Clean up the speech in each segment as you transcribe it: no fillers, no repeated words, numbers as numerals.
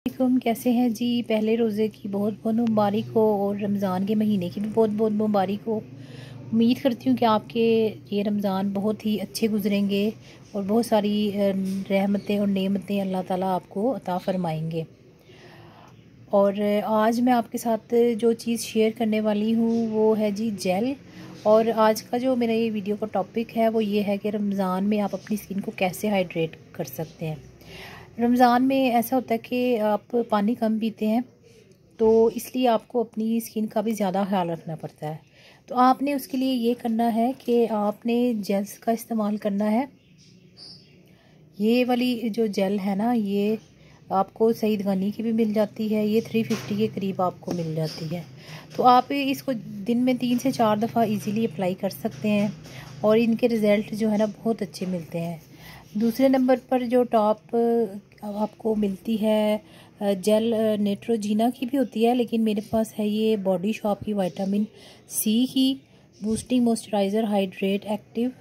वालेकुम, कैसे हैं जी। पहले रोज़े की बहुत बहुत मुबारक हो और रमज़ान के महीने की भी बहुत बहुत मुबारक हो। उम्मीद करती हूँ कि आपके ये रमज़ान बहुत ही अच्छे गुजरेंगे और बहुत सारी रहमतें और नेमतें अल्लाह ताला आपको अता फ़रमाएंगे। और आज मैं आपके साथ जो चीज़ शेयर करने वाली हूँ वो है जी जेल। और आज का जो मेरा ये वीडियो का टॉपिक है वो ये है कि रमज़ान में आप अपनी स्किन को कैसे हाइड्रेट कर सकते हैं। रमज़ान में ऐसा होता है कि आप पानी कम पीते हैं, तो इसलिए आपको अपनी स्किन का भी ज़्यादा ख्याल रखना पड़ता है। तो आपने उसके लिए ये करना है कि आपने जेल्स का इस्तेमाल करना है। ये वाली जो जेल है ना, ये आपको सईद गनी की भी मिल जाती है। ये 350 के करीब आपको मिल जाती है। तो आप इसको दिन में 3 से 4 दफ़ा इजीली अप्लाई कर सकते हैं और इनके रिज़ल्ट जो है ना बहुत अच्छे मिलते हैं। दूसरे नंबर पर जो टॉप आपको मिलती है जेल नेट्रोजीना की भी होती है, लेकिन मेरे पास है ये बॉडी शॉप की विटामिन सी की boosting moisturiser hydrate active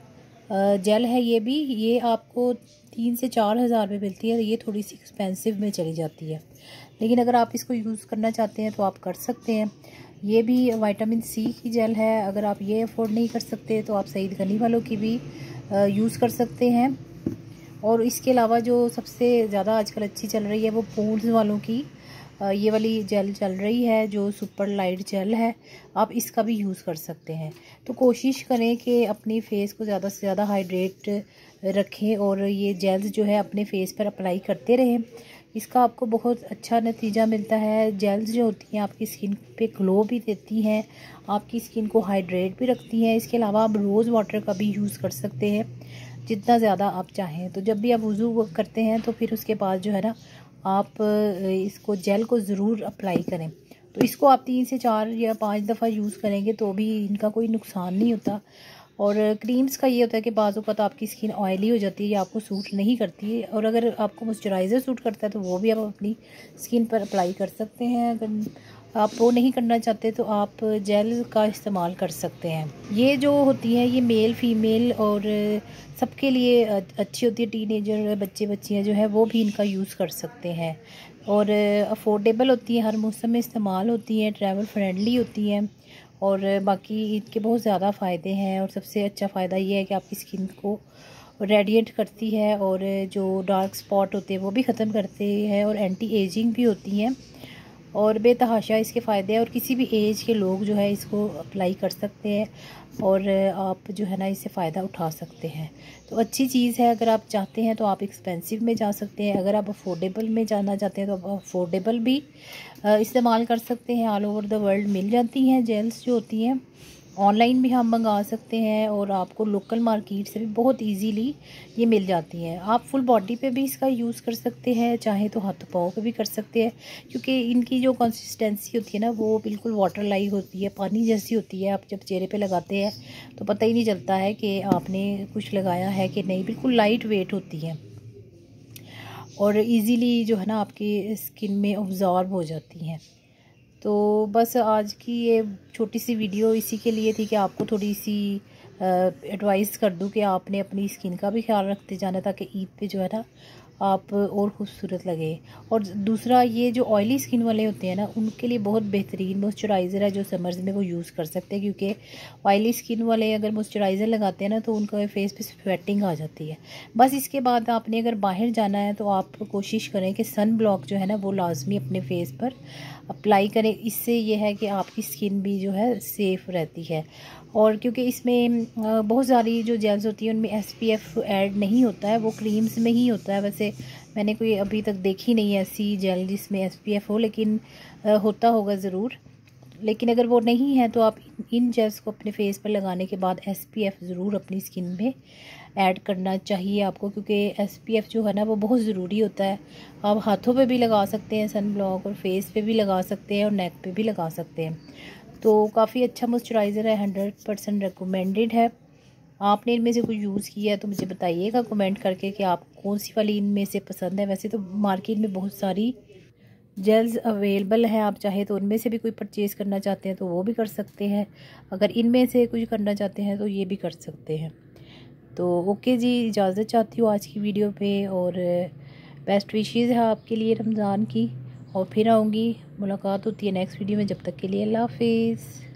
gel है। ये आपको 3 से 4 हज़ार में मिलती है। ये थोड़ी सी एक्सपेंसिव में चली जाती है, लेकिन अगर आप इसको यूज़ करना चाहते हैं तो आप कर सकते हैं। ये भी विटामिन सी की जेल है। अगर आप ये अफोर्ड नहीं कर सकते तो आप सईद गनी वालों की भी यूज़ कर सकते हैं। और इसके अलावा जो सबसे ज़्यादा आजकल अच्छी चल रही है वो पोंड्स वालों की ये वाली जेल चल रही है जो सुपर लाइट जेल है। आप इसका भी यूज़ कर सकते हैं। तो कोशिश करें कि अपनी फेस को ज़्यादा से ज़्यादा हाइड्रेट रखें और ये जेल्स जो है अपने फेस पर अप्लाई करते रहें। इसका आपको बहुत अच्छा नतीजा मिलता है। जेल्स जो होती हैं आपकी स्किन पे ग्लो भी देती हैं, आपकी स्किन को हाइड्रेट भी रखती हैं। इसके अलावा आप रोज़ वाटर का भी यूज़ कर सकते हैं जितना ज़्यादा आप चाहें। तो जब भी आप वज़ू करते हैं तो फिर उसके बाद जो है ना आप इसको जेल को ज़रूर अप्लाई करें। तो इसको आप 3 से 4 या 5 दफ़ा यूज़ करेंगे तो भी इनका कोई नुकसान नहीं होता। और क्रीम्स का ये होता है कि बाज़ औक़ात आपकी स्किन ऑयली हो जाती है या आपको सूट नहीं करती है, और अगर आपको मॉइस्चराइज़र सूट करता है तो वो भी आप अपनी स्किन पर अप्लाई कर सकते हैं। अगर आप वो नहीं करना चाहते तो आप जेल का इस्तेमाल कर सकते हैं। ये जो होती है ये मेल फीमेल और सबके लिए अच्छी होती है। टीनेजर बच्चे बच्चियाँ जो है वो भी इनका यूज़ कर सकते हैं और अफोर्डेबल होती है, हर मौसम में इस्तेमाल होती है, ट्रैवल फ्रेंडली होती है। और बाकी इनके बहुत ज़्यादा फ़ायदे हैं और सबसे अच्छा फ़ायदा ये है कि आपकी स्किन को रेडिएंट करती है और जो डार्क स्पॉट होते हैं वो भी ख़त्म करते हैं और एंटी एजिंग भी होती हैं। और बेतहाशा इसके फ़ायदे हैं और किसी भी एज के लोग जो है इसको अप्लाई कर सकते हैं और आप जो है ना इससे फ़ायदा उठा सकते हैं। तो अच्छी चीज़ है। अगर आप चाहते हैं तो आप एक्सपेंसिव में जा सकते हैं, अगर आप अफोर्डेबल में जाना चाहते हैं तो आप अफोर्डेबल भी इस्तेमाल कर सकते हैं। ऑल ओवर द वर्ल्ड मिल जाती हैं जेल्स जो होती हैं। ऑनलाइन भी हम मंगा सकते हैं और आपको लोकल मार्केट से भी बहुत इजीली ये मिल जाती हैं। आप फुल बॉडी पे भी इसका यूज़ कर सकते हैं, चाहे तो हाथों पाँव पे भी कर सकते हैं, क्योंकि इनकी जो कंसिस्टेंसी होती है ना वो बिल्कुल वाटर लाइक होती है, पानी जैसी होती है। आप जब चेहरे पे लगाते हैं तो पता ही नहीं चलता है कि आपने कुछ लगाया है कि नहीं। बिल्कुल लाइट वेट होती है और इजीली जो है ना आपकी स्किन में ऑब्जॉर्ब हो जाती हैं। तो बस आज की ये छोटी सी वीडियो इसी के लिए थी कि आपको थोड़ी सी एडवाइस कर दूं कि आपने अपनी स्किन का भी ख्याल रखते जाना ताकि ईद पे जो है ना आप और खूबसूरत लगे। और दूसरा ये जो ऑयली स्किन वाले होते हैं ना उनके लिए बहुत बेहतरीन मॉइस्चराइज़र है जो समर्स में वो यूज़ कर सकते हैं, क्योंकि ऑयली स्किन वाले अगर मॉइस्चराइज़र लगाते हैं ना तो उनका फेस पे स्वेटिंग आ जाती है। बस इसके बाद आपने अगर बाहर जाना है तो आप कोशिश करें कि सन ब्लॉक जो है ना वो लाजमी अपने फेस पर अप्लाई करें। इससे ये है कि आपकी स्किन भी जो है सेफ़ रहती है। और क्योंकि इसमें बहुत सारी जो जेल्स होती हैं उनमें एसपीएफ ऐड नहीं होता है, वो क्रीम्स में ही होता है। वैसे मैंने कोई अभी तक देखी नहीं है ऐसी जेल जिसमें एसपीएफ हो, लेकिन होता होगा ज़रूर। लेकिन अगर वो नहीं है तो आप इन जेल्स को अपने फेस पर लगाने के बाद एसपीएफ ज़रूर अपनी स्किन में ऐड करना चाहिए आपको, क्योंकि एसपीएफ जो है ना वो बहुत ज़रूरी होता है। आप हाथों पे भी लगा सकते हैं सन ब्लॉक और फेस पे भी लगा सकते हैं और नेक पे भी लगा सकते हैं। तो काफ़ी अच्छा मॉइस्चराइज़र है, 100% रिकमेंडेड है। आपने इनमें से कोई यूज़ किया है तो मुझे बताइएगा कमेंट करके कि आपको कौन सी वाली इनमें से पसंद है। वैसे तो मार्केट में बहुत सारी जेल्स अवेलेबल हैं, आप चाहे तो उनमें से भी कोई परचेज़ करना चाहते हैं तो वो भी कर सकते हैं। अगर इनमें से कुछ करना चाहते हैं तो ये भी कर सकते हैं। तो ओके जी, इजाज़त चाहती हूँ आज की वीडियो पे और बेस्ट विशेज़ है आपके लिए रमज़ान की। और फिर आऊँगी, मुलाकात होती है नेक्स्ट वीडियो में। जब तक के लिए अल्लाह हाफिज़।